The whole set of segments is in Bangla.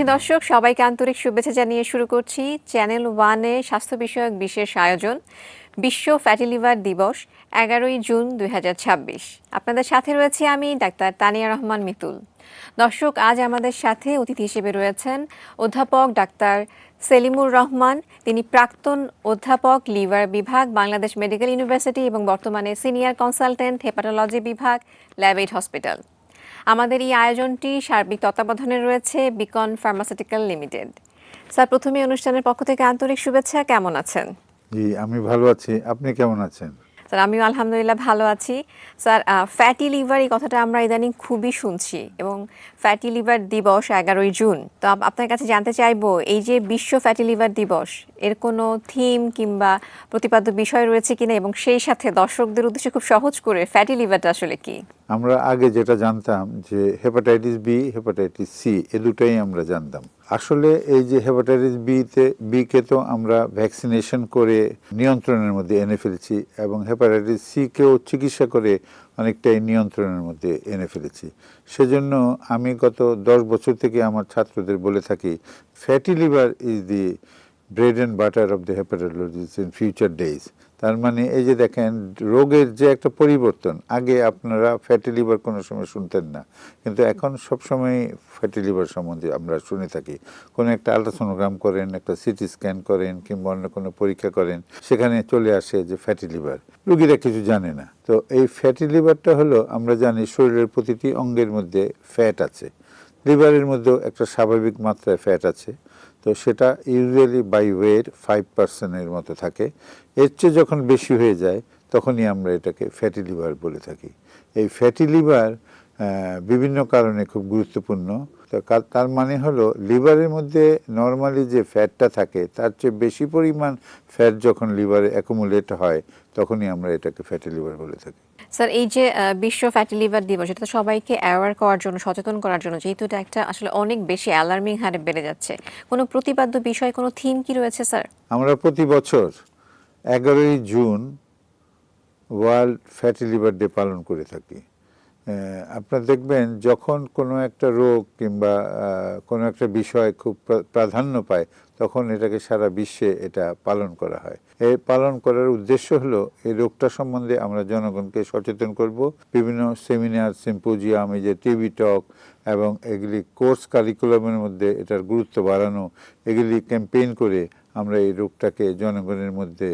সুধী দর্শক, সবাইকে আন্তরিক শুভেচ্ছা জানিয়ে শুরু করছি চ্যানেল ওয়ানে স্বাস্থ্য বিষয়ক বিশেষ আয়োজন বিশ্ব ফ্যাটি লিভার দিবস 11ই জুন 2026। আপনাদের সাথে রয়েছি আমি ডাক্তার তানিয়া রহমান মিতুল। দর্শক, আজ আমাদের সাথে অতিথি হিসেবে রয়েছেন অধ্যাপক ডাক্তার সেলিমুর রহমান। তিনি প্রাক্তন অধ্যাপক, লিভার বিভাগ, বাংলাদেশ মেডিকেল ইউনিভার্সিটি এবং বর্তমানে সিনিয়র কনসালটেন্ট, হেপাটোলজি বিভাগ, ল্যাবএইড হসপিটাল। আমাদের এই আয়োজনটি সার্বিক তত্ত্বাবধানে রয়েছে বিকন ফার্মাসিউটিক্যাল লিমিটেড। স্যার, প্রথমে অনুষ্ঠানের পক্ষ থেকে আন্তরিক শুভেচ্ছা। কেমন আছেন? জি, আমি ভালো আছি। আপনি কেমন আছেন? স্যার, আমিও আলহামদুলিল্লাহ ভালো আছি। স্যার, ফ্যাটি লিভার এই কথাটা আমরা ইদানিং খুবই শুনছি এবং ফ্যাটি লিভার দিবস 11ই জুন। তো আপনার কাছে জানতে চাইবো, এই যে বিশ্ব ফ্যাটি লিভার দিবস, এর কোনো থিম কিংবা প্রতিপাদ্য বিষয় রয়েছে কিনা, এবং সেই সাথে দর্শকদের উদ্দেশ্যে খুব সহজ করে ফ্যাটি লিভারটা আসলে কি? আমরা আগে যেটা জানতাম যে হেপাটাইটিস বি, হেপাটাইটিস সি, এ দুটাই আমরা জানতাম। আসলে এই যে হেপাটাইটিস বি কে তো আমরা ভ্যাকসিনেশন করে নিয়ন্ত্রণের মধ্যে এনে ফেলেছি এবং হেপাটাইটিস সি কেও চিকিৎসা করে অনেকটাই নিয়ন্ত্রণের মধ্যে এনে ফেলেছি। সেজন্য আমি গত 10 বছর থেকে আমার ছাত্রদের বলে থাকি, fatty liver is the bread and butter of the hepatologist in future days. তার মানে এই যে দেখেন, রোগের যে একটা পরিবর্তন, আগে আপনারা ফ্যাটি লিভার কোনো সময় শুনতেন না, কিন্তু এখন সবসময় ফ্যাটি লিভার সম্বন্ধে আমরা শুনে থাকি। কোনো একটা আলট্রাসোনোগ্রাম করেন, একটা সিটি স্ক্যান করেন কিংবা অন্য কোনো পরীক্ষা করেন, সেখানে চলে আসে যে ফ্যাটি লিভার। রোগীরা কিছু জানে না। তো এই ফ্যাটি লিভারটা হলো, আমরা জানি শরীরের প্রতিটি অঙ্গের মধ্যে ফ্যাট আছে। লিভারের মধ্যেও একটা স্বাভাবিক মাত্রায় ফ্যাট আছে। তো সেটা ইউজুয়ালি বাই ওয়েট 5% মতো থাকে। এর চেয়ে যখন বেশি হয়ে যায় তখনই আমরা এটাকে ফ্যাটি লিভার বলে থাকি। এই ফ্যাটি লিভার বিভিন্ন কারণে খুব গুরুত্বপূর্ণ। তার মানে হলো, লিভারের মধ্যে নর্মালি যে ফ্যাটটা থাকে তার চেয়ে বেশি পরিমাণ ফ্যাট যখন লিভারে অ্যাকুমুলেট হয় তখনই আমরা এটাকে ফ্যাটি লিভার বলে থাকি। স্যার, এই যে বিশ্ব ফ্যাটি লিভার দিবস, এটা তো সবাইকে অ্যাওয়ার করার জন্য, সচেতন করার জন্য, যেহেতু এটা একটা আসলে অনেক বেশি অ্যালার্মিং হারে বেড়ে যাচ্ছে, কোনো প্রতিপাদ্য বিষয়, কোনো থিম কি রয়েছে স্যার? আমরা প্রতি বছর 11ই June world fatty liver day পালন করে থাকি। আপনারা দেখবেন, যখন কোনো একটা রোগ কিংবা কোনো একটা বিষয় খুব প্রাধান্য পায় তখন এটাকে সারা বিশ্বে এটা পালন করা হয়। এই পালন করার উদ্দেশ্য হলো, এই রোগটা সম্বন্ধে আমরা জনগণকে সচেতন করব। বিভিন্ন সেমিনার, সিম্পোজিয়াম, এই যে টিভি টক এবং এগুলি কোর্স কারিকুলামের মধ্যে এটার গুরুত্ব বাড়ানো, এগুলি ক্যাম্পেইন করে আমরা এই রোগটাকে জনগণের মধ্যে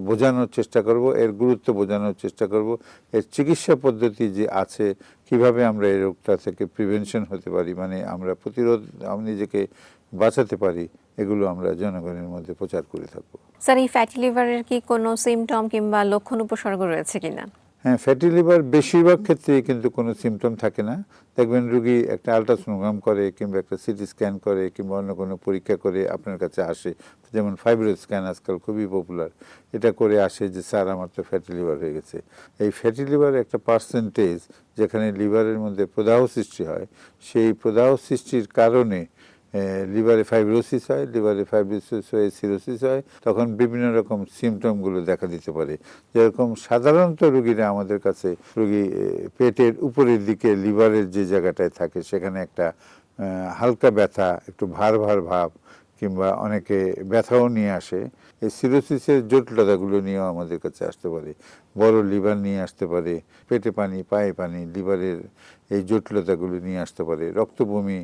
বোঝানোর চেষ্টা করব, এর গুরুত্ব বোঝানোর চেষ্টা করব, এর চিকিৎসা পদ্ধতি যে আছে, কিভাবে আমরা এই রোগটা থেকে প্রিভেনশন হতে পারি, মানে আমরা প্রতিরোধ, নিজেকে বাঁচাতে পারি, এগুলো আমরা জনগণের মধ্যে প্রচার করে থাকবো। স্যার, এই ফ্যাটি লিভারের কি কোনো সিমটম কিংবা লক্ষণ উপসর্গ রয়েছে কিনা? হ্যাঁ, ফ্যাটি লিভার বেশিরভাগ ক্ষেত্রেই কিন্তু কোনো সিমটম থাকে না। দেখবেন রুগী একটা আলট্রাসোনোগ্রাম করে কিংবা একটা সিটি স্ক্যান করে কিংবা অন্য কোনো পরীক্ষা করে আপনার কাছে আসে, যেমন ফাইব্রয়েড স্ক্যান আজকাল খুবই পপুলার। এটা করে আসে যে স্যার, আমার তো ফ্যাটি লিভার হয়ে গেছে। এই ফ্যাটি লিভারের একটা পার্সেন্টেজ, যেখানে লিভারের মধ্যে প্রদাহ সৃষ্টি হয়, সেই প্রদাহ সৃষ্টির কারণে লিভারে ফাইব্রোসিস হয়, লিভারে ফাইব্রোসিস হয়ে সিরোসিস হয়, তখন বিভিন্ন রকম সিমটমগুলো দেখা দিতে পারে। যেরকম সাধারণত রুগীরা আমাদের কাছে, রুগী পেটের উপরের দিকে লিভারের যে জায়গাটায় থাকে সেখানে একটা হালকা ব্যথা, একটু ভার ভার ভাব, কিংবা অনেকে ব্যথাও নিয়ে আসে। এই সিরোসিসের জটিলতাগুলো নিয়েও আমাদের কাছে আসতে পারে। বড় লিভার নিয়ে আসতে পারে, পেটে পানি, পায়ে পানি, লিভারের এই জটিলতাগুলো নিয়ে আসতে পারে, রক্তবমি,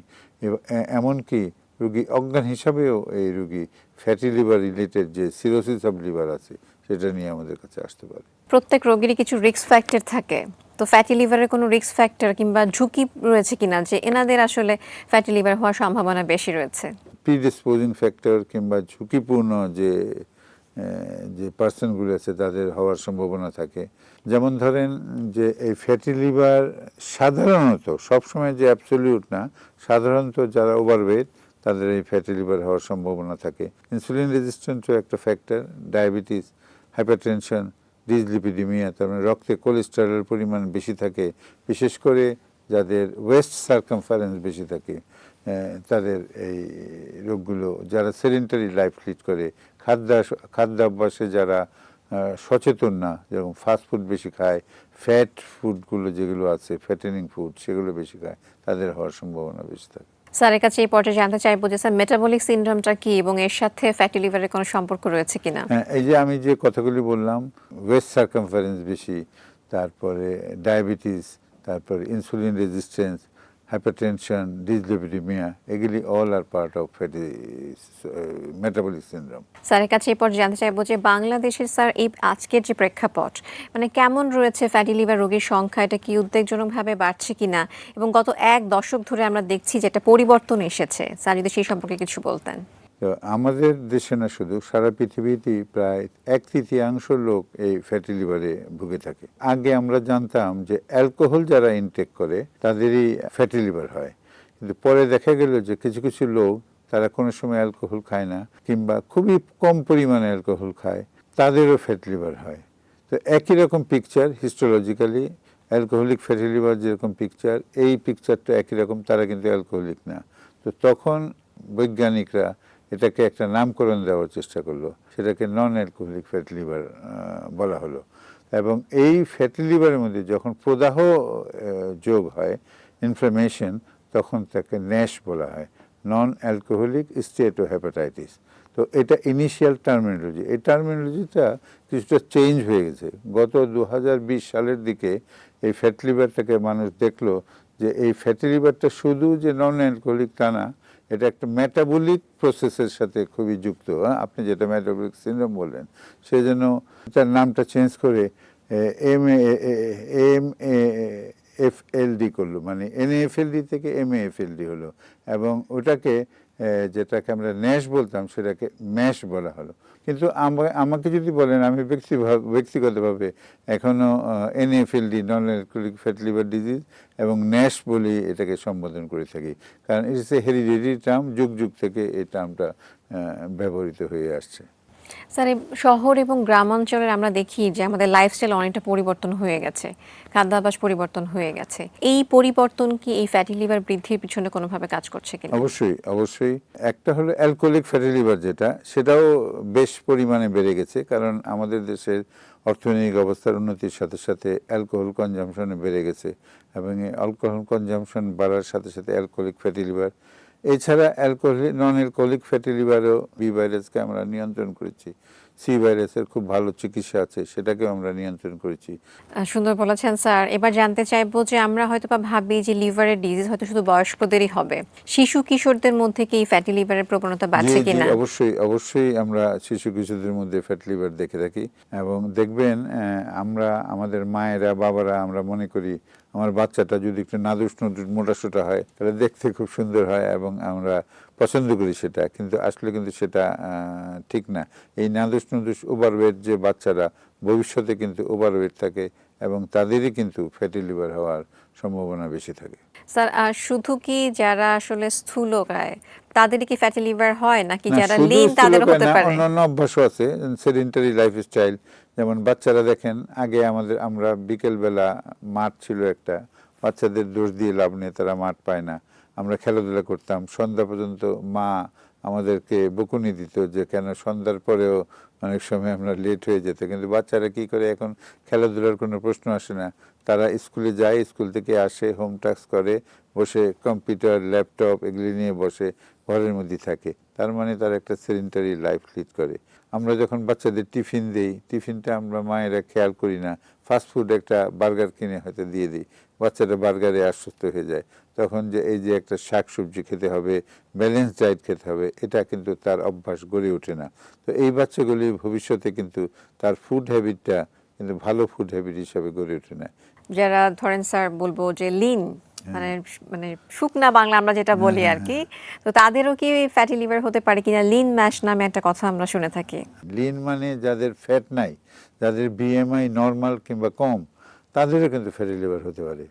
এমনকি রুগী অজ্ঞান হিসাবেও এই রুগী ফ্যাটি লিভার রিলেটেড যে সিরোসিস অফ লিভার আছে সেটা নিয়ে আমাদের কাছে আসতে পারে। প্রত্যেক রোগীরই কিছু রিস্ক ফ্যাক্টর থাকে, তো ফ্যাটি লিভারের কোনো রিস্ক ফ্যাক্টর কিংবা ঝুঁকি রয়েছে কিনা যে এনাদের আসলে ফ্যাটি লিভার হওয়ার সম্ভাবনা বেশি রয়েছে? প্রিডিসপোজিং ফ্যাক্টর কিংবা ঝুঁকিপূর্ণ যে পার্সনগুলো আছে তাদের হওয়ার সম্ভাবনা থাকে। যেমন ধরেন যে এই ফ্যাটি লিভার সাধারণত, সবসময় যে অ্যাবসলিউট না, সাধারণত যারা ওভারওয়েট তাদের এই ফ্যাটি লিভার হওয়ার সম্ভাবনা থাকে। ইনসুলিন রেজিস্ট্যান্সও একটা ফ্যাক্টর, ডায়াবেটিস, হাইপারটেনশন, ডিসলিপিডিমিয়া, তার মানে রক্তে কোলেস্টেরলের পরিমাণ বেশি থাকে, বিশেষ করে যাদের ওয়েস্ট সার্কামফারেন্স বেশি থাকে, তাদের এই রোগগুলো, যারা সেডেন্টারি লাইফ লিড করে, খাদ্যাভ্যাসে যারা সচেতন না, যেরকম ফাস্টফুড বেশি খায়, ফ্যাট ফুডগুলো যেগুলো আছে, ফ্যাটেনিং ফুড, সেগুলো বেশি খায়, তাদের হওয়ার সম্ভাবনা বেশি থাকে। স্যারের কাছে এই পর্যায়ে জানতে চাইবো যে স্যার মেটাবলিক সিনড্রোমটা কি এবং এর সাথে ফ্যাটি লিভারের কোনো সম্পর্ক রয়েছে কিনা? হ্যাঁ, এই যে আমি যে কথাগুলি বললাম, ওয়েস্ট সার্কামফারেন্স বেশি, তারপরে ডায়াবেটিস, তারপরে ইনসুলিন রেজিস্ট্যান্স, হাইপারটেনশন, ডিসলিপিডিমিয়া, এগুলি all are part of fatty metabolic syndrome. স্যারের কাছে এই পর্যায়ে জানতে চাইবো যে বাংলাদেশের স্যার এই আজকের যে প্রেক্ষাপট মানে কেমন রয়েছে ফ্যাটি লিভার রোগীর সংখ্যা, এটা কি উদ্বেগজনকভাবে বাড়ছে কিনা এবং গত এক দশক ধরে আমরা দেখছি যে একটা পরিবর্তন এসেছে, স্যার যদি সেই সম্পর্কে কিছু বলতেন। তো আমাদের দেশে না, শুধু সারা পৃথিবীতেই প্রায় 1/3 লোক এই ফ্যাটি লিভারে ভুগে থাকে। আগে আমরা জানতাম যে অ্যালকোহল যারা ইনটেক করে তাদেরই ফ্যাটি লিভার হয়, কিন্তু পরে দেখা গেল যে কিছু কিছু লোক তারা কোনো সময় অ্যালকোহল খায় না কিংবা খুবই কম পরিমাণে অ্যালকোহল খায়, তাদেরও ফ্যাটি লিভার হয়। তো একই রকম picture histologically, alcoholic fatty liver যেরকম পিকচার, এই পিকচারটা একই রকম, তারা কিন্তু অ্যালকোহলিক না। তো তখন বৈজ্ঞানিকরা এটাকে একটা নামকরণ দেওয়ার চেষ্টা করলো, সেটাকে নন অ্যালকোহলিক ফ্যাটি লিভার বলা হলো। এবং এই ফ্যাটি লিভারের মধ্যে যখন প্রদাহ যোগ হয়, ইনফ্লামেশন, তখন তাকে ন্যাশ বলা হয়, নন অ্যালকোহলিক স্টেটোহেপাটাইটিস। তো এটা ইনিশিয়াল টার্মিনোলজি। এই টার্মিনোলজিটা কিছুটা চেঞ্জ হয়ে গেছে গত 2020 সালের দিকে। এই ফ্যাটি লিভারটাকে মানুষ দেখলো যে এই ফ্যাটি লিভারটা শুধু যে নন অ্যালকোহলিক তা না, এটা একটা মেটাবলিক প্রসেসের সাথে খুবই যুক্ত। আপনি যেটা মেটাবলিক সিনড্রোম বললেন, সেই জন্য তার নামটা চেঞ্জ করে MAFLD করলো, মানে NAFLD থেকে MAFLD হলো, এবং ওটাকে যেটাকে আমরা ন্যাশ বলতাম সেটাকে ম্যাশ বলা হলো। কিন্তু আমাকে যদি বলেন, আমি ব্যক্তিগতভাবে এখনও NAFLD, non alcoholic fatty liver disease, এবং ন্যাশ বলি এটাকে সম্বোধন করে থাকি, কারণ ইটস এ হেরিডিটারি টার্ম, যুগ যুগ থেকে এই টার্মটা ব্যবহৃত হয়ে আসছে। স্যার এই শহর এবং গ্রামাঞ্চলের আমরা দেখি যে আমাদের লাইফস্টাইল অনেকটা পরিবর্তন হয়ে গেছে, খাদ্যাভ্যাস পরিবর্তন হয়ে গেছে। এই পরিবর্তন কি এই ফ্যাটি লিভার বৃদ্ধির পিছনে কোনোভাবে কাজ করছে কিনা? অবশ্যই অবশ্যই। একটা হলো অ্যালকোহলিক ফ্যাটি লিভার, যেটা সেটাও বেশ পরিমাণে বেড়ে গেছে, কারণ আমাদের দেশের অর্থনৈতিক অবস্থার উন্নতির সাথে সাথে অ্যালকোহল কনজামশনে বেড়ে গেছে, এবং এই অ্যালকোহল কনজামশন বাড়ার সাথে সাথে অ্যালকোহলিক ফ্যাটি লিভার। এছাড়া নন অ্যালকোহলিক ফ্যাটি লিভারও বি ভাইরাসকে আমরা নিয়ন্ত্রণ করেছি, সি ভাইরাসের খুব ভালো চিকিৎসা আছে, সেটাকেও আমরা নিয়ন্ত্রণ করেছি। সুন্দর বলেছেন স্যার। এবার জানতে চাইবো যে আমরা হয়তো বা ভাবি যে লিভারের ডিজিজ হয়তো শুধু বয়স্কদেরই হবে, শিশু কিশোরদের মধ্যে কি ফ্যাটি লিভারের প্রবণতা বাড়ছে জি, কিনা? অবশ্যই অবশ্যই। আমরা শিশু কিশোরদের মধ্যে ফ্যাটি লিভার দেখে থাকি, এবং দেখবেন আমরা আমাদের মায়েরা বাবারা আমরা মনে করি আমার বাচ্চাটা যদি একটু নাদুস নুদুস মোটাসোটা হয় তাহলে দেখতে খুব সুন্দর হয়, এবং আমরা পছন্দ করি সেটা, কিন্তু আসলে কিন্তু সেটা ঠিক না। এই নাদুস নুদুস ওভারওয়েট যে বাচ্চারা ভবিষ্যতে কিন্তু ওভারওয়েট থাকে, এবং তাদেরই কিন্তু ফ্যাটি লিভার হওয়ার সম্ভাবনা বেশি থাকে। স্যার শুধু কি যারা আসলে স্থূলকায় তাদেরই কি ফ্যাটি লিভার হয়, নাকি না, যারা শুধু লিন তাদেরও স্থূলকায় হতে না, পারে? অন্যান্য অভ্যাসও আছে, সেডেন্টারি লাইফস্টাইল। যেমন বাচ্চারা দেখেন, আগে আমরা বিকেলবেলা মাঠ ছিল একটা, বাচ্চাদের দোষ দিয়ে লাভ নেই, তারা মাঠ পায় না, আমরা খেলাধুলা করতাম সন্ধ্যা পর্যন্ত। মা আমাদেরকে বকুনি দিত যে কেন সন্ধ্যার পরেও অনেক সময় আমরা লেট হয়ে যেত, কিন্তু বাচ্চারা কি করে, এখন খেলাধুলার কোনো প্রশ্ন আসে না, তারা স্কুলে যায়, স্কুল থেকে আসে, হোম টাস্ক করে, বসে কম্পিউটার ল্যাপটপ এগুলি নিয়ে বসে ঘরের মধ্যে থাকে। তার মানে তারা একটা সেডেন্টারি লাইফ লিড করে। আমরা যখন বাচ্চাদের টিফিন দিই, টিফিনটা আমরা মায়েরা খেয়াল করি না, ফাস্টফুড একটা বার্গার কিনে হয়তো দিয়ে দিই, বাচ্চাটা বার্গারে আশ্বস্ত হয়ে যায়। তখন যে এই যে একটা শাক সবজি খেতে হবে, ব্যালেন্স ডায়েট খেতে হবে, এটা কিন্তু তার অভ্যাস গড়ে ওঠে না। তো এই বাচ্চাগুলি ভবিষ্যতে কিন্তু তার ফুড হ্যাবিটটা কিন্তু ভালো ফুড হ্যাবিট হিসাবে গড়ে ওঠে না। যারা ধরেন স্যার বলবো যে লিন, মানে মানে শুকনা বাংলা আমরা যেটা বলি আর কি, তো তাদেরও কি ফ্যাটি লিভার হতে পারে কিনা? লিন ম্যাশ নামে একটা কথা আমরা শুনে থাকি। লিন মানে যাদের ফ্যাট নাই, যাদের বিএমআই নর্মাল কিংবা কম, তাদেরও কিন্তু ফ্যাটি লিভার হতে পারে।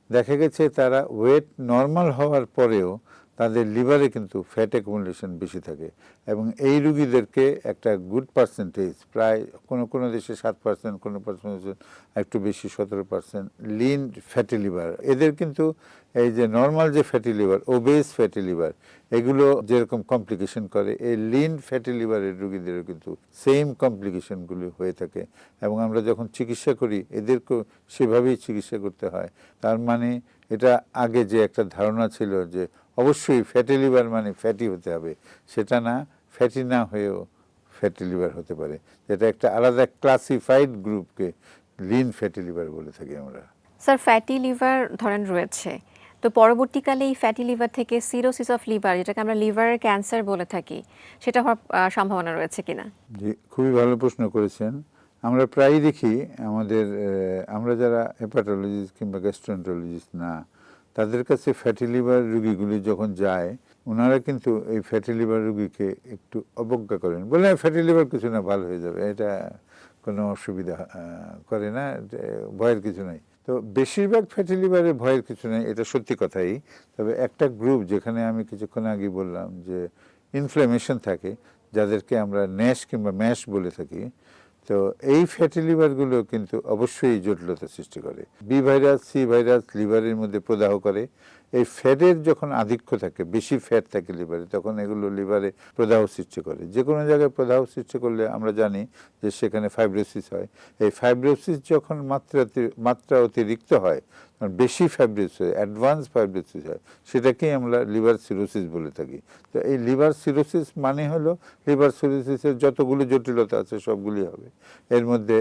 দেখা গেছে তারা ওয়েট নর্মাল হওয়ার পরেও তাদের লিভারে কিন্তু ফ্যাট অ্যাকুমুলেশন বেশি থাকে, এবং এই রুগীদেরকে একটা গুড পার্সেন্টেজ, প্রায় কোনো কোনো দেশে 7%, কোনো পার্সেন্ট একটু বেশি 17% লিন ফ্যাটি লিভার। এদের কিন্তু এই যে নর্মাল যে fatty liver, obeys fatty liver, এগুলো যেরকম কমপ্লিকেশন করে, এই লিন ফ্যাটি লিভারের রুগীদেরও কিন্তু সেম কমপ্লিকেশনগুলি হয়ে থাকে, এবং আমরা যখন চিকিৎসা করি এদেরকেও সেভাবেই চিকিৎসা করতে হয়। তার মানে এটা আগে যে একটা ধারণা ছিল যে অবশ্যই ফ্যাটি লিভার মানে ফ্যাটি হতে হবে, সেটা না, ফ্যাটি না হয়েও ফ্যাটি লিভার হতে পারে, যেটা একটা আলাদা ক্লাসিফাইড গ্রুপকে লিন ফ্যাটি লিভার বলে থাকি আমরা। স্যার ফ্যাটি লিভার ধরেন রয়েছে, তো পরবর্তীকালে এই ফ্যাটি লিভার থেকে সিরোসিস অফ লিভার, যেটাকে আমরা লিভারের ক্যান্সার বলে থাকি, সেটা হওয়ার সম্ভাবনা রয়েছে কিনা? জি, খুবই ভালো প্রশ্ন করেছেন। আমরা প্রায়ই দেখি আমাদের আমরা যারা হেপাটোলজিস্ট কিংবা গ্যাস্ট্রোএন্টারোলজিস্ট না, তাদের কাছে ফ্যাটি লিভার রুগীগুলি যখন যায়, ওনারা কিন্তু এই ফ্যাটি লিভার রুগীকে একটু অবজ্ঞা করেন, বলে ফ্যাটি লিভার কিছু না, ভালো হয়ে যাবে, এটা কোনো অসুবিধা করে না, ভয়ের কিছু নাই। তো বেশিরভাগ ফ্যাটি লিভারের ভয়ের কিছু নেই, এটা সত্যি কথাই। তবে একটা গ্রুপ, যেখানে আমি কিছুক্ষণ আগে বললাম যে ইনফ্লামেশন থাকে, যাদেরকে আমরা ন্যাশ কিংবা ম্যাশ বলে থাকি, তো এই ফ্যাটি লিভারগুলো কিন্তু অবশ্যই জটিলতা সৃষ্টি করে। বি ভাইরাস, সি ভাইরাস লিভারের মধ্যে প্রদাহ করে। এই ফ্যাটের যখন আধিক্য থাকে, বেশি ফ্যাট থাকে লিভারে, তখন এগুলো লিভারে প্রদাহ সৃষ্টি করে। যে কোনো জায়গায় প্রদাহ সৃষ্টি করলে আমরা জানি যে সেখানে ফাইব্রোসিস হয়। এই ফাইব্রোসিস যখন মাত্রা অতিরিক্ত হয়, বেশি ফাইব্রোসিস হয়, অ্যাডভান্স ফাইব্রোসিস হয়, সেটাকেই আমরা লিভার সিরোসিস বলে থাকি। তো এই লিভার সিরোসিস মানে হলো লিভার সিরোসিসের যতগুলো জটিলতা আছে সবগুলি হবে। এর মধ্যে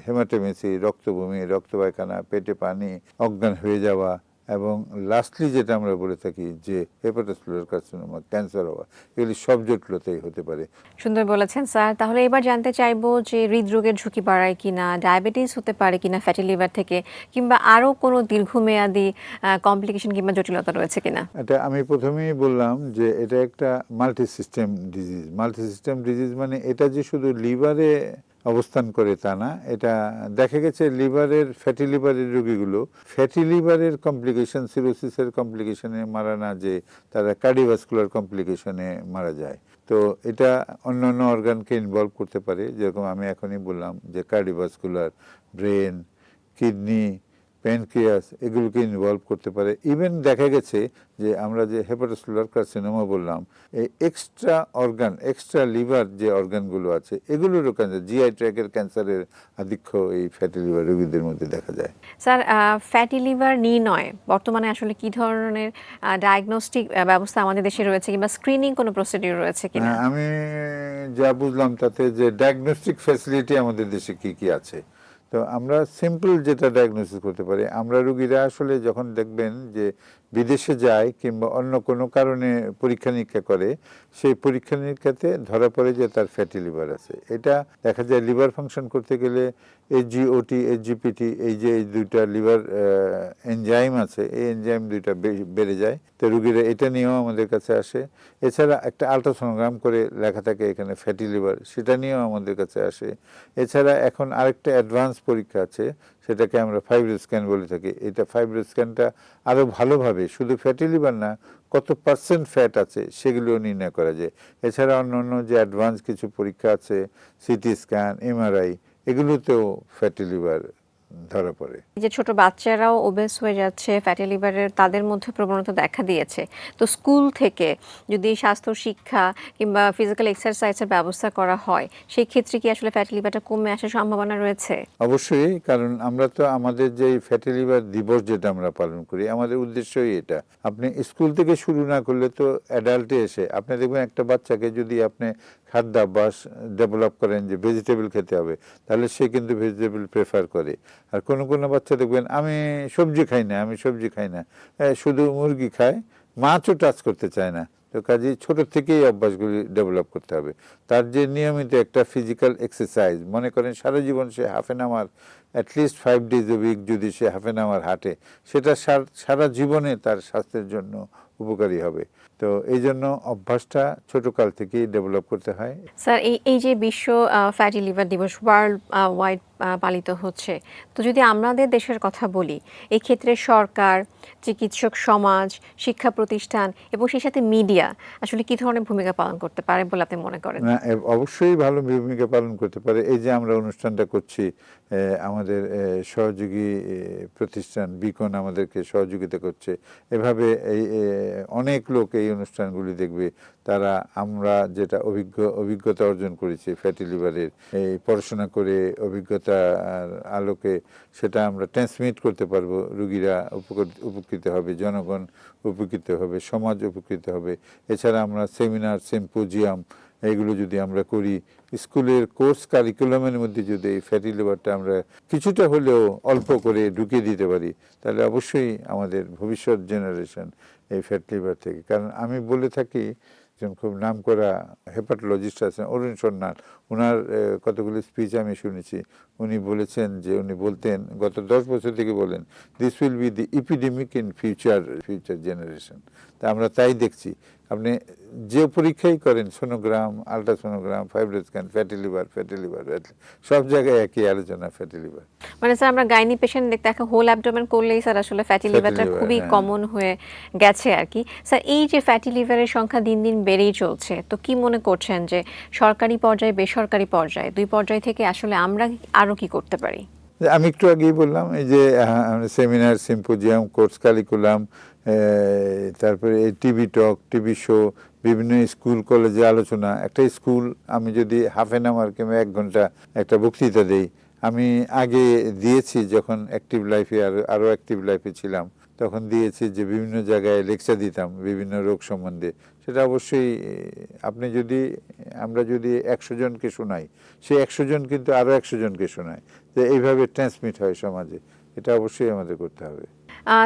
হেমাটোমেসি, রক্তবমি, রক্ত পায়খানা, পেটে পানি, অজ্ঞান হয়ে যাওয়া, এবং লাস্টলি যেটা আমরা বলে থাকি যে হেপাটোসেলুলার কার্সিনোমা, ক্যান্সার হওয়া, এগুলি সব জটিলতাই হতে পারে। সুন্দর বলেছেন স্যার। তাহলে এবার জানতে চাইবো যে হৃদরোগের ঝুঁকি বাড়ায় কিনা, ডায়াবেটিস হতে পারে কিনা ফ্যাটি লিভার থেকে, কিংবা আরও কোনো দীর্ঘমেয়াদী কমপ্লিকেশন কিংবা জটিলতা রয়েছে কিনা? এটা আমি প্রথমেই বললাম যে এটা একটা multi system disease. Multi system disease মানে এটা যে শুধু লিভারে অবস্থান করে তা না, এটা দেখা গেছে লিভারের ফ্যাটি লিভারের রোগীগুলো ফ্যাটি লিভারের কমপ্লিকেশন, সিরোসিসের কমপ্লিকেশনে মারা না, যে তারা কার্ডিওভাস্কুলার কমপ্লিকেশনে মারা যায়। তো এটা অন্য অন্য অর্গানকে ইনভলভ করতে পারে, যেরকম আমি এখনই বললাম যে কার্ডিওভাস্কুলার, ব্রেন, কিডনি, প্যানক্রিয়াস, এগুলোকে ইনভলভ করতে পারে। ইভেন দেখা গেছে যে আমরা যে হেপাটোসেলুলার কার্সিনোমা বললাম, এই এক্সট্রা অর্গান, এক্সট্রা লিভার যে অর্গানগুলো আছে, এগুলোরও ক্যান্সার, জিআই ট্র্যাকের ক্যান্সারের আধিক্য এই ফ্যাটি লিভার রোগীদের মধ্যে দেখা যায়। স্যার ফ্যাটি লিভার নির্ণয় বর্তমানে আসলে কি ধরনের ডায়াগনস্টিক ব্যবস্থা আমাদের দেশে রয়েছে, কিংবা স্ক্রিনিং কোনো প্রসিডিউর রয়েছে কিনা? আমি যা বুঝলাম তাতে যে ডায়াগনস্টিক ফ্যাসিলিটি আমাদের দেশে কি কি আছে, তো আমরা সিম্পল যেটা ডায়াগনোসিস করতে পারি, আমরা রুগীরা আসলে যখন দেখবেন যে বিদেশে যায় কিংবা অন্য কোনো কারণে পরীক্ষা নিরীক্ষা করে, সেই পরীক্ষা নিরীক্ষাতে ধরা পড়ে যে তার ফ্যাটি লিভার আছে। এটা দেখা যায় লিভার ফাংশন করতে গেলে এসজিওটি, এসজিপিটি, এই যে এই দুইটা লিভার এনজাইম আছে, এই এনজাইম দুইটা বেড়ে যায়। তো রুগীরা এটা নিয়েও আমাদের কাছে আসে। এছাড়া একটা আলট্রাসোনোগ্রাম করে লেখা থাকে এখানে ফ্যাটি লিভার, সেটা নিয়েও আমাদের কাছে আসে। এছাড়া এখন আরেকটা অ্যাডভান্স পরীক্ষা আছে, সেটাকে আমরা ফাইব্রো স্ক্যান বলে থাকি। এটা ফাইব্রো স্ক্যানটা আরও ভালোভাবে শুধু ফ্যাটি লিভার না, কত পার্সেন্ট ফ্যাট আছে সেগুলিও নির্ণয় করা যায়। এছাড়া অন্য অন্য যে অ্যাডভান্স কিছু পরীক্ষা আছে, সিটি স্ক্যান, এমআরআই, এগুলোতেও ফ্যাটি লিভার ধরা পড়ে। এই যে ছোট বাচ্চারাও ওবেস হয়ে যাচ্ছে, ফ্যাটি লিভারের তাদের মধ্যে প্রবণতা দেখা দিয়েছে, তো স্কুল থেকে যদি স্বাস্থ্য শিক্ষা কিংবা ফিজিক্যাল এক্সারসাইজের ব্যবস্থা করা হয়, সেই ক্ষেত্রে কি আসলে ফ্যাটি লিভারটা কমে আসার সম্ভাবনা রয়েছে? অবশ্যই, কারণ আমরা তো আমাদের যে ফ্যাটি লিভার দিবস যেটা আমরা পালন করি, আমাদের উদ্দেশ্যই এটা। আপনি স্কুল থেকে শুরু না করলে তো অ্যাডাল্টে এসে আপনি দেখবেন একটা বাচ্চাকে যদি আপনি খাদ্যাভ্যাস ডেভেলপ করেন যে ভেজিটেবল খেতে হবে, তাহলে সে কিন্তু ভেজিটেবল প্রেফার করে। আর কোনো কোনো বাচ্চা দেখবেন আমি সবজি খাই না, আমি সবজি খাই না, শুধু মুরগি খায়, মাছও টাচ করতে চায় না। তো কাজেই ছোট থেকেই অভ্যাসগুলি ডেভেলপ করতে হবে। তার যে নিয়মিত একটা ফিজিক্যাল এক্সারসাইজ, মনে করেন সারা জীবন সে half an hour, at least 5 days a week যদি সে হাফ অ্যান আওয়ার হাঁটে, সেটা সারা জীবনে তার স্বাস্থ্যের জন্য উপকারী হবে। তো এই জন্য অভ্যাসটা ছোটকাল থেকেই ডেভেলপ করতে হয়। স্যার এই যে বিশ্ব ফ্যাটি লিভার দিবস ওয়ার্ল্ড ওয়াইড পালিত হচ্ছে, তো যদি আমাদের দেশের কথা বলি, এই ক্ষেত্রে সরকার, চিকিৎসক সমাজ, শিক্ষা প্রতিষ্ঠান এবং সেই সাথে মিডিয়া আসলে কি ধরনের ভূমিকা পালন করতে পারে বলে আপনি মনে করেন? না, অবশ্যই ভালো ভূমিকা পালন করতে পারে। এই যে আমরা অনুষ্ঠানটা করছি, আমাদের সহযোগী প্রতিষ্ঠান বিকন আমাদেরকে সহযোগিতা করছে, এভাবে এই অনেক লোক এই এই অনুষ্ঠানগুলি দেখবে তারা আমরা যেটা অভিজ্ঞতা অর্জন করেছি ফ্যাটি লিভারের এই পড়াশোনা করে অভিজ্ঞতার আলোকে সেটা আমরা ট্রান্সমিট করতে পারবো। রুগীরা উপকৃত হবে, জনগণ উপকৃত হবে, সমাজ উপকৃত হবে। এছাড়া আমরা সেমিনার, সিম্পোজিয়াম এগুলো যদি আমরা করি, স্কুলের কোর্স কারিকুলামের মধ্যে যদি এই ফ্যাটি লিভারটা আমরা কিছুটা হলেও অল্প করে ঢুকিয়ে দিতে পারি, তাহলে অবশ্যই আমাদের ভবিষ্যৎ জেনারেশন এই ফ্যাট লিভার থেকে। কারণ আমি বলে থাকি, একজন খুব নামকরা হেপাটোলজিস্ট আছেন অরুণ সন্ন্যাল, ওনার কতগুলি স্পিচ আমি শুনেছি। উনি বলেছেন যে উনি বলতেন গত 10 বছর থেকে বলেন, this will be the epidemic in future generation. তা আমরা তাই দেখছি। আপনি যে পরীক্ষাই করেন, sonogram, ultrasonogram, fibro scan, fatty liver সব জায়গায় একই আলোচনা, ফ্যাটি লিভার। মানে স্যার আমরা গাইনি পেশেন্ট দেখতে একটা হোল অ্যাবডোমেন করলেই স্যার আসলে ফ্যাটি লিভারটা liver, খুবই হ্যাঁ। কমন হয়ে গেছে আর কি। স্যার এই যে ফ্যাটি লিভারের সংখ্যা দিন দিন বেড়েই চলছে, তো কি মনে করছেন যে সরকারি পর্যায়ে, বেসরকারি পর্যায়ে, দুই পর্যায় থেকে আসলে আমরা আরো কি করতে পারি? আমি একটু আগেই বললাম এই যে সেমিনার, সিম্পোজিয়াম, কোর্স কারিকুলাম, তারপরে এই টিভি টক, টিভি শো, বিভিন্ন স্কুল কলেজে আলোচনা। একটা স্কুল আমি যদি হাফ এন আওয়ার কিংবা 1 ঘন্টা একটা বক্তৃতা দেই, আমি আগে দিয়েছি যখন অ্যাক্টিভ লাইফে আরও অ্যাক্টিভ লাইফে ছিলাম, তখন দিয়েছি যে বিভিন্ন জায়গায় লেকচার দিতাম বিভিন্ন রোগ সম্বন্ধে। সেটা অবশ্যই আমরা যদি 100 জনকে শোনাই, সেই 100 জন কিন্তু আরও 100 জনকে শোনায়, যে এইভাবে ট্রান্সমিট হয় সমাজে। এটা অবশ্যই আমাদের করতে হবে।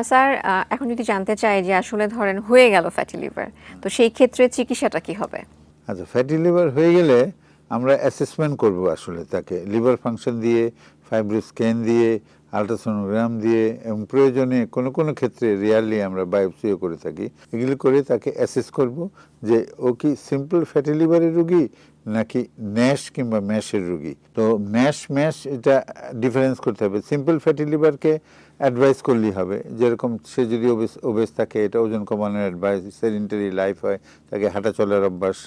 স্যার এখন যদি জানতে চাই যে আসলে ধরেন হয়ে গেল ফ্যাটি লিভার, তো সেই ক্ষেত্রে চিকিৎসাটা কি হবে? আচ্ছা, ফ্যাটি লিভার হয়ে গেলে আমরা অ্যাসেসমেন্ট করব আসলে তাকে লিভার ফাংশন দিয়ে, ফাইব্রো স্ক্যান দিয়ে, আলট্রাসোনোগ্রাম দিয়ে, এবং প্রয়োজনে কোনো কোনো ক্ষেত্রে রিয়ারলি আমরা বায়োপসিও করে থাকি। এগুলি করে তাকে অ্যাসেস করব যে ও কি সিম্পল ফ্যাটি লিভারের রোগী নাকি ন্যাশ কিংবা ম্যাশের রোগী। তো ম্যাশ এটা ডিফারেন্স করতে হবে। সিম্পল ফ্যাটি লিভারকে অ্যাডভাইস করলেই হবে, যেরকম সে যদি ওবেস থাকে, এটা ওজন কমানোর অ্যাডভাইস। সেডেন্টারি লাইফ হয়, তাকে হাঁটা চলার অভ্যাস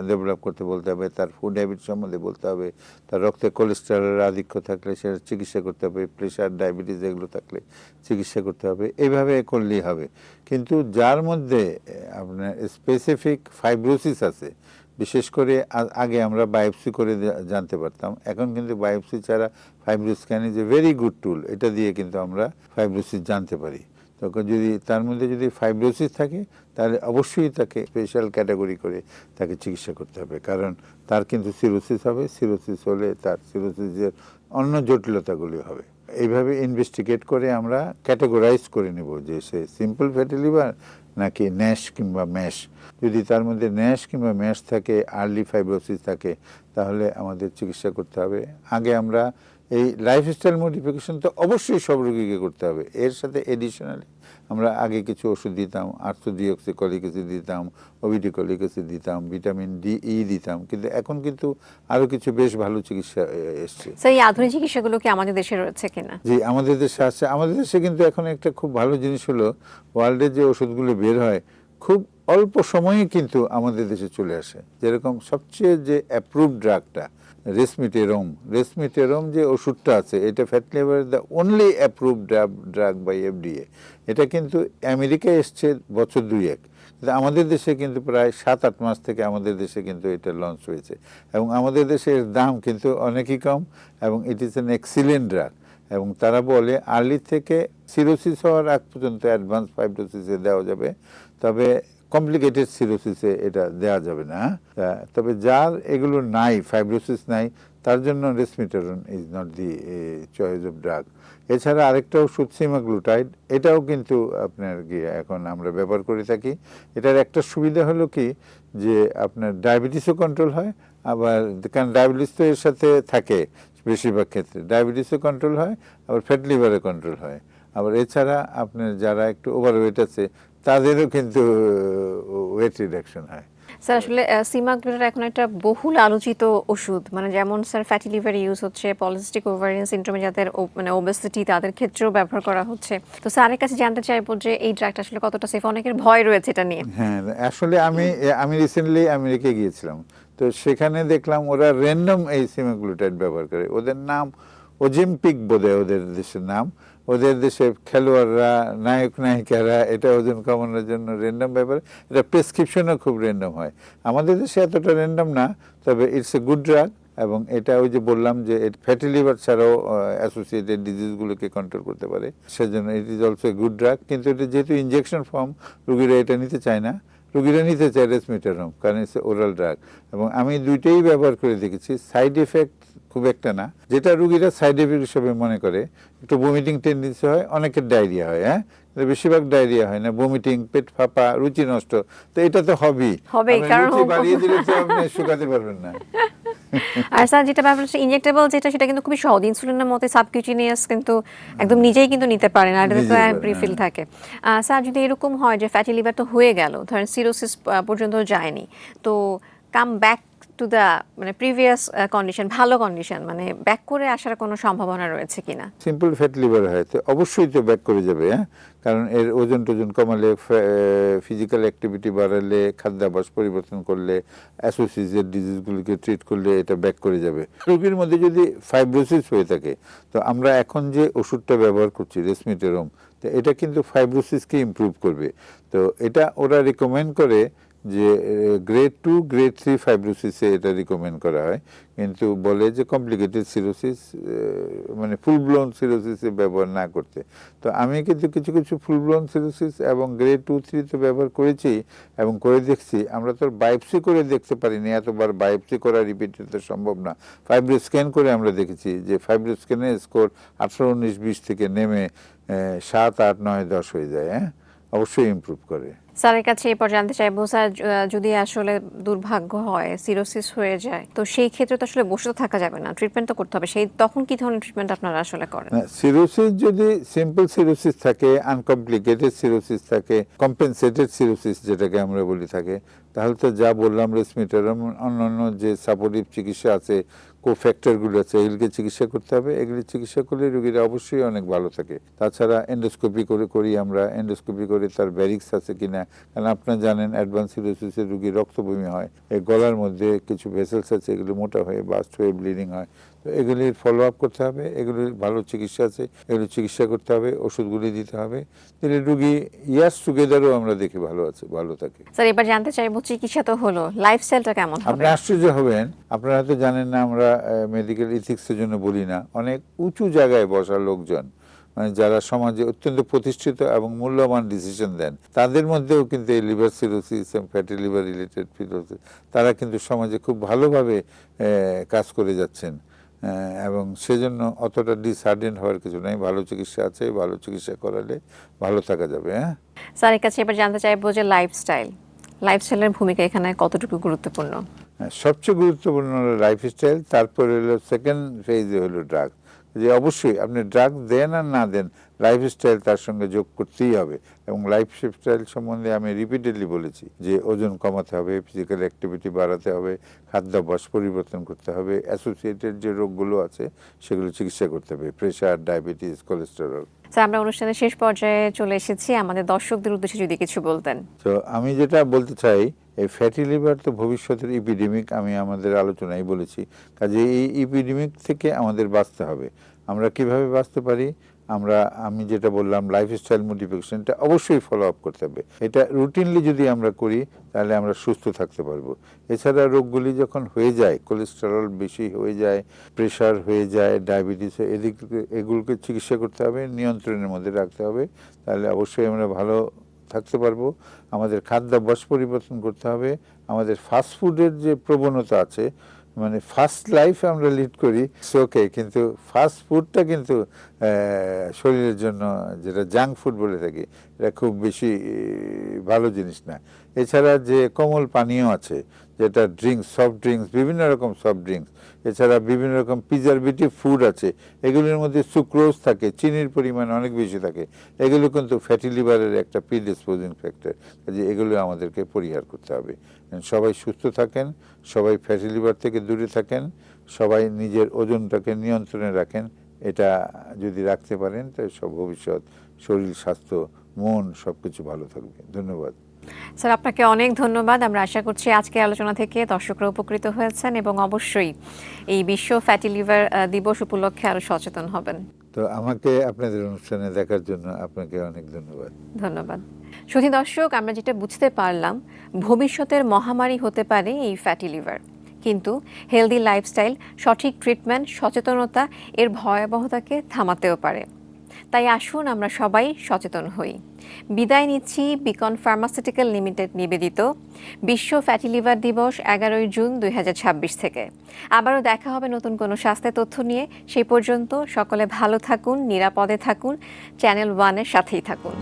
ডেভেলপ করতে বলতে হবে, তার ফুড হ্যাবিট সম্বন্ধে বলতে হবে, তার রক্তে কোলেস্টেরলের আধিক্য থাকলে সেটা চিকিৎসা করতে হবে, প্রেশার, ডায়াবেটিস এগুলো থাকলে চিকিৎসা করতে হবে। এইভাবে করলেই হবে। কিন্তু যার মধ্যে আপনার স্পেসিফিক ফাইব্রোসিস আছে, বিশেষ করে আগে আমরা বায়োপসি করে জানতে পারতাম, এখন কিন্তু বায়োপসি ছাড়া fibro scan is a very good tool. এটা দিয়ে কিন্তু আমরা ফাইব্রোসিস জানতে পারি। তখন যদি তার মধ্যে যদি ফাইব্রোসিস থাকে, তাহলে অবশ্যই তাকে স্পেশাল ক্যাটাগরি করে তাকে চিকিৎসা করতে হবে। কারণ তার কিন্তু সিরোসিস হবে, সিরোসিস হলে তার সিরোসিসের অন্য জটিলতাগুলি হবে। এইভাবে ইনভেস্টিগেট করে আমরা ক্যাটাগরাইজ করে নেব যে সে সিম্পল ফ্যাটি লিভার নাকি ন্যাশ কিংবা ম্যাশ। যদি তার মধ্যে ন্যাশ কিংবা ম্যাশ থাকে, আর্লি ফাইব্রোসিস থাকে, তাহলে আমাদের চিকিৎসা করতে হবে। আগে আমরা এই লাইফস্টাইল মডিফিকেশন তো অবশ্যই সব রোগীকে করতে হবে। এর সাথে এডিশনালি আমরা আগে কিছু ওষুধ দিতাম, আর্থোডিঅক্সিকলিক অ্যাসিড দিতাম, ওবিডিকলিক অ্যাসিড দিতাম, ভিটামিন ডি, ই দিতাম। কিন্তু এখন কিন্তু আরও কিছু বেশ ভালো চিকিৎসা এসছে। স্যার এই আধুনিক চিকিৎসাগুলো কি আমাদের দেশে রয়েছে কিনা? জি, আমাদের দেশে আছে। আমাদের দেশে কিন্তু এখন একটা খুব ভালো জিনিস হলো, ওয়ার্ল্ডে যে ওষুধগুলো বের হয় খুব অল্প সময়ে কিন্তু আমাদের দেশে চলে আসে। যেরকম সবচেয়ে যে অ্যাপ্রুভড ড্রাগটা রেসমিটেরম যে ওষুধটা আছে, এটা fat liver the only approved drug by FDA. এটা কিন্তু আমেরিকায় এসছে বছর 2-1, কিন্তু আমাদের দেশে কিন্তু প্রায় 7-8 মাস থেকে আমাদের দেশে কিন্তু এটা লঞ্চ হয়েছে। এবং আমাদের দেশে এর দাম কিন্তু অনেকই কম, এবং it is an excellent drug. এবং তারা বলে আর্লি থেকে সিরোসিস হওয়ার আগ পর্যন্ত অ্যাডভান্স ফাইব্রোসিসে দেওয়া যাবে, তবে কমপ্লিকেটেড সিরোসিসে এটা দেওয়া যাবে না। তবে যার এগুলো নাই, ফাইব্রোসিস নাই, তার জন্য resmetirom is not the choice of drug. এছাড়া আরেকটা ওষুধ সিমাগ্লুটাইড, এটাও কিন্তু আপনার এখন আমরা ব্যবহার করে থাকি। এটার একটা সুবিধা হলো কি যে আপনার ডায়াবেটিসও কন্ট্রোল হয়, আবার কারণ ডায়াবেটিস তো এর সাথে থাকে বেশিরভাগ ক্ষেত্রে, ডায়াবেটিসও কন্ট্রোল হয়, আবার ফ্যাট লিভারও কন্ট্রোল হয়। আবার এছাড়া আপনার যারা একটু ওভারওয়েট আছে তাদেরও কিন্তু ওয়েট রিডাকশন হয়। স্যার আসলে সিমাগ্লোটার এখন একটা বহুল আলোচিত ওষুধ, মানে যেমন স্যার ফ্যাটি লিভার ইউজ হচ্ছে, পলিসিস্টিক ওভারিয়ান সিনড্রোমে যাদের মানে ওবেসিটি তাদের ক্ষেত্রেও ব্যবহার করা হচ্ছে। তো স্যারের কাছে জানতে চাইবো যে এই ড্রাগটা আসলে কতটা সেফ, অনেকের ভয় রয়েছে এটা নিয়ে। হ্যাঁ, আসলে আমি রিসেন্টলি আমেরিকায় গিয়েছিলাম, তো সেখানে দেখলাম ওরা র্যান্ডম এই সিমাগ্লুটাইড ব্যবহার করে। ওদের নাম ওজেম্পিক বোধহয় ওদের দেশের নাম। ওদের দেশে খেলোয়াড়রা, নায়ক নায়িকারা এটা ওজন কমানোর জন্য র্যান্ডম ব্যাপার, এটা প্রেসক্রিপশনও খুব র্যান্ডম হয়। আমাদের দেশে এতটা র্যান্ডম না, তবে ইটস এ গুড ড্রাগ। এবং এটা ওই যে বললাম যে ফ্যাটি লিভার ছাড়াও অ্যাসোসিয়েটেড ডিজিজগুলোকে কন্ট্রোল করতে পারে, সেজন্য it is also a good drug. কিন্তু এটা যেহেতু ইনজেকশন ফর্ম, রোগীরা এটা নিতে চায় না। রোগীরা নিতে চায় রেসমিটারম, কারণ ইটস ওরাল ড্রাগ। এবং আমি দুইটাই ব্যবহার করে দেখেছি, সাইড এফেক্ট খুব একটা না। যেটা রোগীরা সাইড এফেক্ট হিসেবে মনে করে, একটু বমিটিং টেন্ডেন্সি হয়, অনেকের ডায়রিয়া হয়, হ্যাঁ, বেশিরভাগ ডায়রিয়া হয় না, বমিটিং, পেট ফাঁপা, রুচি নষ্ট। তো এটা তো হবেই, কারণ রুচি বাড়িয়ে দিলে তো আপনি শুকাতে পারবেন না। আর স্যার যেটা ব্যাপার হচ্ছে ইনজেক্টেবল যেটা, সেটা কিন্তু খুবই সহজ, ইনসুলিনের মতো সাবকিউটিনিয়াস, কিন্তু একদম নিজেই কিন্তু নিতে পারেন, আর এটা তো প্রিফিল থাকে। স্যার যদি এরকম হয় যে ফ্যাটি লিভার তো হয়ে গেল, ধরেন সিরোসিস পর্যন্ত যায়নি, তো কাম ব্যাক টু দ্য মানে প্রিভিয়াস কন্ডিশন, ভালো কন্ডিশন, মানে ব্যাক করে আসার কোনো সম্ভাবনা রয়েছে কিনা? সিম্পল ফ্যাট লিভার হয় তো অবশ্যই তো ব্যাক করে যাবে, হ্যাঁ, কারণ এর ওজন টোজন কমালে, ফিজিক্যাল অ্যাক্টিভিটি বাড়ালে, খাদ্যাভ্যাস পরিবর্তন করলে, অ্যাসোসিয়েটেড ডিজিজগুলোকে ট্রিট করলে এটা ব্যাক করে যাবে। রোগীর মধ্যে যদি ফাইব্রোসিস হয়ে থাকে, তো আমরা এখন যে ওষুধটা ব্যবহার করছি রেসমিটেরম, তো এটা কিন্তু ফাইব্রোসিসকে ইমপ্রুভ করবে। তো এটা ওরা রিকমেন্ড করে যে গ্রেড 2 গ্রেড 3 ফাইব্রোসিসে এটা রিকমেন্ড করা হয়, কিন্তু বলে যে কমপ্লিকেটেড সিরোসিস মানে ফুল ব্লোন সিরোসিসে ব্যবহার না করতে। তো আমি কিন্তু কিছু কিছু ফুল ব্লোন সিরোসিস এবং গ্রেড 2-3 তো ব্যবহার করেছি এবং করে দেখছি। আমরা তো বায়োপসি করে দেখতে পারিনি, এতবার বায়োপসি করা রিপিটেড তো সম্ভব না। ফাইব্রো স্ক্যান করে আমরা দেখেছি যে ফাইব্রো স্ক্যানের স্কোর 18, 19, 20 থেকে নেমে 7, 8, 9, 10 হয়ে যায়, হ্যাঁ, অবশ্যই ইমপ্রুভ করে। স্যারের কাছে এরপর জানতে চাইবো, স্যার যদি আসলে দুর্ভাগ্য হয় সিরোসিস হয়ে যায়, তো সেই ক্ষেত্রে তো আসলে বসে তো থাকা যাবে না, ট্রিটমেন্ট তো করতে হবে, সেই তখন কি ধরনের ট্রিটমেন্ট আপনারা আসলে করেন? সিরোসিস যদি সিম্পল সিরোসিস থাকে, আনকমপ্লিকেটেড সিরোসিস থাকে, কম্পেনসেটেড সিরোসিস যেটাকে আমরা বলি থাকে, তাহলে তো যা বললাম রেসমিটারম, অন্যান্য যে সাপোর্টিভ চিকিৎসা আছে, কোফ্যাক্টরগুলো আছে, এগুলিকে চিকিৎসা করতে হবে। এগুলি চিকিৎসা করলে রোগীরা অবশ্যই অনেক ভালো থাকে। তাছাড়া এন্ডোস্কোপি করি আমরা, এন্ডোস্কোপি করে তার ব্যারিক্স আছে কিনা, কারণ আপনারা জানেন অ্যাডভান্স সিরোসিসের রোগীর রক্তবমি হয়, এই গলার মধ্যে কিছু ভেসেলস আছে, এগুলো মোটা হয়ে বাস্ট হয়ে ব্লিডিং হয়। তো এগুলির ফলো আপ করতে হবে, এগুলির ভালো চিকিৎসা আছে, এগুলি চিকিৎসা করতে হবে, ওষুধগুলি দিতে হবে, তাহলে রোগী ইয়ার্স টুগেদারও আমরা দেখি ভালো থাকে। স্যার এবার জানতে চাইবো, চিকিৎসা তো হলো, লাইফস্টাইলটা কেমন হবে? আপনি আশ্চর্য হবেন, আপনারা হয়তো জানেন না, আমরা মেডিকেল ইথিক্সের জন্য বলি না, অনেক উঁচু জায়গায় বসা লোকজন, মানে যারা সমাজে অত্যন্ত প্রতিষ্ঠিত এবং মূল্যবান ডিসিশন দেন, তাদের মধ্যেও কিন্তু এই লিভার সিরোসিস এবং ফ্যাটি লিভার রিলেটেড সিরোসিস, তারা কিন্তু সমাজে খুব ভালোভাবে কাজ করে যাচ্ছেন। এবং সেজন্য অতটা ডিসহার্ডেন্ড হওয়ার কিছু নেই, ভালো চিকিৎসা আছে, ভালো চিকিৎসা করালে ভালো থাকা যাবে। হ্যাঁ, স্যারের কাছে এবার জানতে চাইবো যে লাইফস্টাইলের ভূমিকা এখানে কতটুকু গুরুত্বপূর্ণ? সবচেয়ে গুরুত্বপূর্ণ হলো লাইফস্টাইল, তারপরে হলো সেকেন্ড ফেজে হলো ড্রাগ। যে অবশ্যই আপনি ড্রাগ দেন আর না দেন, লাইফস্টাইল তার সঙ্গে যোগ করতেই হবে। এবং লাইফস্টাইল সম্বন্ধে আমি রিপিটেডলি বলেছি যে ওজন কমাতে হবে, ফিজিক্যাল অ্যাক্টিভিটি বাড়াতে হবে, খাদ্যাভ্যাস পরিবর্তন করতে হবে, অ্যাসোসিয়েটেড যে রোগগুলো আছে সেগুলো চিকিৎসা করতে হবে, প্রেশার, ডায়াবেটিস, কোলেস্টেরল। স্যার আমরা অনুষ্ঠানের শেষ পর্যায়ে চলে এসেছি, আমাদের দর্শকদের উদ্দেশ্যে যদি কিছু বলতেন। তো আমি যেটা বলতে চাই, এই ফ্যাটি লিভার তো ভবিষ্যতের ইপিডেমিক, আমি আমাদের আলোচনায় বলেছি। কাজে এই ইপিডেমিক থেকে আমাদের বাঁচতে হবে। আমরা কিভাবে বাঁচতে পারি? আমি যেটা বললাম, লাইফস্টাইল মডিফিকেশনটা অবশ্যই ফলো আপ করতে হবে। এটা রুটিনলি যদি আমরা করি তাহলে আমরা সুস্থ থাকতে পারবো। এছাড়া রোগগুলি যখন হয়ে যায়, কোলেস্টেরল বেশি হয়ে যায়, প্রেশার হয়ে যায়, ডায়াবেটিস, এগুলোকে চিকিৎসা করতে হবে, নিয়ন্ত্রণের মধ্যে রাখতে হবে, তাহলে অবশ্যই আমরা ভালো থাকতে পারবো। আমাদের খাদ্যাভ্যাস পরিবর্তন করতে হবে। আমাদের ফাস্টফুডের যে প্রবণতা আছে, মানে ফাস্ট লাইফ আমরা লিড করি, ওকে, কিন্তু ফাস্ট ফুডটা কিন্তু শরীরের জন্য, যেটা জাঙ্ক ফুড বলে থাকি, এটা খুব বেশি ভালো জিনিস না। এছাড়া যে কোমল পানীয় আছে, যেটা ড্রিঙ্কস, সফট ড্রিঙ্কস, বিভিন্ন রকম সফট ড্রিঙ্কস, এছাড়া বিভিন্ন রকম প্রিজারভেটিভ ফুড আছে, এগুলোর মধ্যে সুক্রোজ থাকে, চিনির পরিমাণ অনেক বেশি থাকে, এগুলো কিন্তু ফ্যাটি লিভারের একটা প্রিডিসপোজিং ফ্যাক্টর। কাজে এগুলো আমাদেরকে পরিহার করতে হবে। সবাই সুস্থ থাকেন, সবাই ফ্যাটি লিভার থেকে দূরে থাকেন, সবাই নিজের ওজনটাকে নিয়ন্ত্রণে রাখেন। এটা যদি রাখতে পারেন তাহলে সব ভবিষ্যৎ, শরীর, স্বাস্থ্য, মন সব কিছু ভালো থাকবে। ধন্যবাদ স্যার, আপনাকে অনেক ধন্যবাদ। আমরা আশা করছি আজকের আলোচনা থেকে দর্শকরা উপকৃত হয়েছেন এবং অবশ্যই এই বিশ্ব ফ্যাটি লিভার দিবস উপলক্ষে আরো সচেতন হবেন। তো আমাকে আপনাদের অনুষ্ঠানে দেখার জন্য আপনাকে অনেক ধন্যবাদ। ধন্যবাদ। সুধী দর্শক, আমরা যেটা বুঝতে পারলাম, ভবিষ্যতের মহামারী হতে পারে এই ফ্যাটি লিভার, কিন্তু হেলদি লাইফস্টাইল, সঠিক ট্রিটমেন্ট, সচেতনতা এর ভয়াবহতাকে থামাতেও পারে। তাই আসুন আমরা সবাই সচেতন হই। বিদায় নিচ্ছি বিকন ফার্মাসিউটিক্যাল লিমিটেড নিবেদিত বিশ্ব ফ্যাটি লিভার দিবস 11ই জুন 2026 থেকে। আবারও দেখা হবে নতুন কোনো স্বাস্থ্য তথ্য নিয়ে। সেই পর্যন্ত সকলে ভালো থাকুন, নিরাপদে থাকুন, চ্যানেল ওয়ানের সাথেই থাকুন।